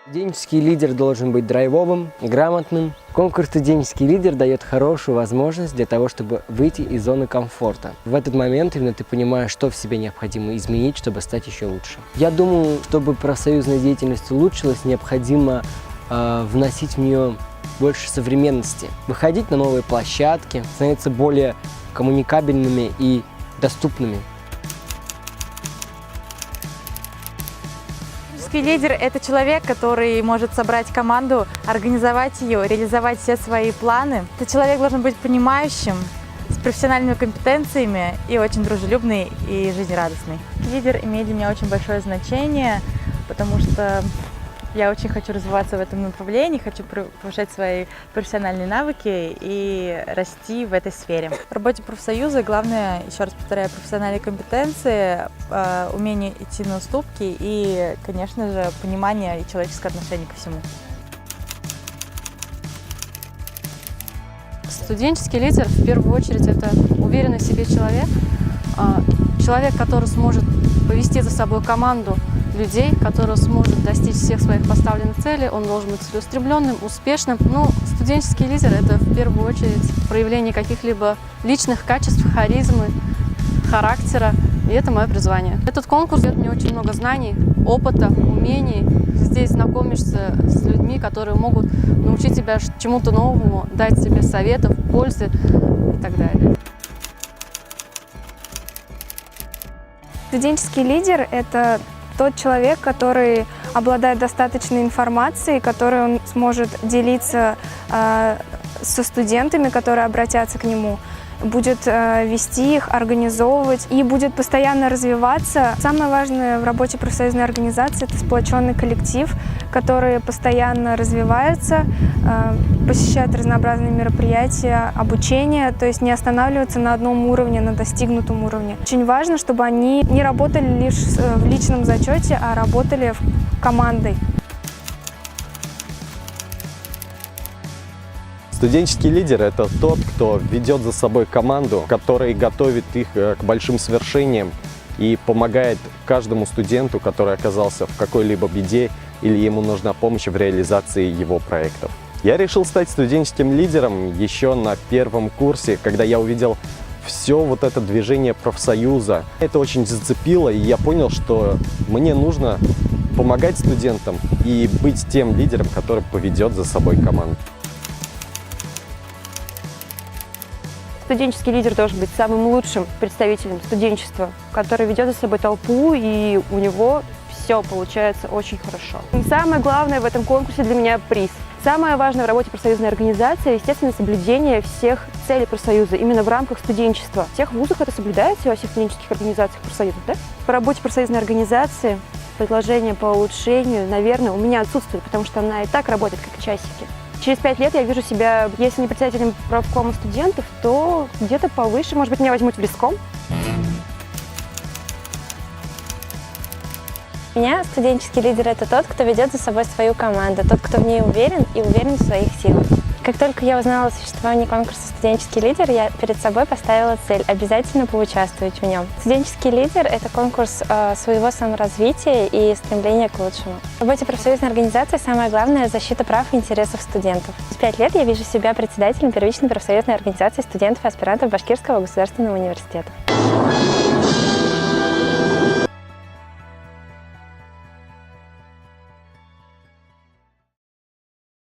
Студенческий лидер должен быть драйвовым, грамотным. Конкурс «Студенческий лидер» дает хорошую возможность для того, чтобы выйти из зоны комфорта. В этот момент именно ты понимаешь, что в себе необходимо изменить, чтобы стать еще лучше. Я думаю, чтобы профсоюзная деятельность улучшилась, необходимо вносить в нее больше современности, выходить на новые площадки, становиться более коммуникабельными и доступными. Студенческий лидер – это человек, который может собрать команду, организовать ее, реализовать все свои планы. Этот человек должен быть понимающим, с профессиональными компетенциями и очень дружелюбный и жизнерадостный. Лидер имеет для меня очень большое значение, потому что я очень хочу развиваться в этом направлении, хочу повышать свои профессиональные навыки и расти в этой сфере. В работе профсоюза главное, еще раз повторяю, профессиональные компетенции, умение идти на уступки и, конечно же, понимание и человеческое отношение ко всему. Студенческий лидер, в первую очередь, это уверенный в себе человек, человек, который сможет повести за собой команду людей, который сможет достичь всех своих поставленных целей, он должен быть целеустремленным, успешным. Но студенческий лидер – это в первую очередь проявление каких-либо личных качеств, харизмы, характера, и это мое призвание. Этот конкурс дает мне очень много знаний, опыта, умений. Здесь знакомишься с людьми, которые могут научить тебя чему-то новому, дать тебе советов, пользы и так далее. Студенческий лидер – это тот человек, который обладает достаточной информацией, которой он сможет делиться со студентами, которые обратятся к нему, будет вести их, организовывать и будет постоянно развиваться. Самое важное в работе профсоюзной организации – это сплоченный коллектив, который постоянно развивается, посещает разнообразные мероприятия, обучение, то есть не останавливаться на одном уровне, на достигнутом уровне. Очень важно, чтобы они не работали лишь в личном зачете, а работали командой. Студенческий лидер – это тот, кто ведет за собой команду, который готовит их к большим свершениям и помогает каждому студенту, который оказался в какой-либо беде или ему нужна помощь в реализации его проектов. Я решил стать студенческим лидером еще на первом курсе, когда я увидел все вот это движение профсоюза. Это очень зацепило, и я понял, что мне нужно помогать студентам и быть тем лидером, который поведет за собой команду. Студенческий лидер должен быть самым лучшим представителем студенчества, который ведет за собой толпу, и у него все получается очень хорошо. И самое главное в этом конкурсе для меня – приз. Самое важное в работе профсоюзной организации – естественно, соблюдение всех целей профсоюза именно в рамках студенчества. В всех вузах это соблюдается, во всех студенческих организациях профсоюзов, да? По работе профсоюзной организации предложения по улучшению, наверное, у меня отсутствует, потому что она и так работает как часики. Через 5 лет я вижу себя, если не председателем правкома студентов, то где-то повыше, может быть, меня возьмут в лиском. Для меня студенческий лидер – это тот, кто ведет за собой свою команду, тот, кто в ней уверен и уверен в своих силах. Как только я узнала о существовании конкурса «Студенческий лидер», я перед собой поставила цель – обязательно поучаствовать в нем. Студенческий лидер – это конкурс своего саморазвития и стремления к лучшему. В работе профсоюзной организации самое главное – защита прав и интересов студентов. Через 5 лет я вижу себя председателем первичной профсоюзной организации студентов и аспирантов Башкирского государственного университета.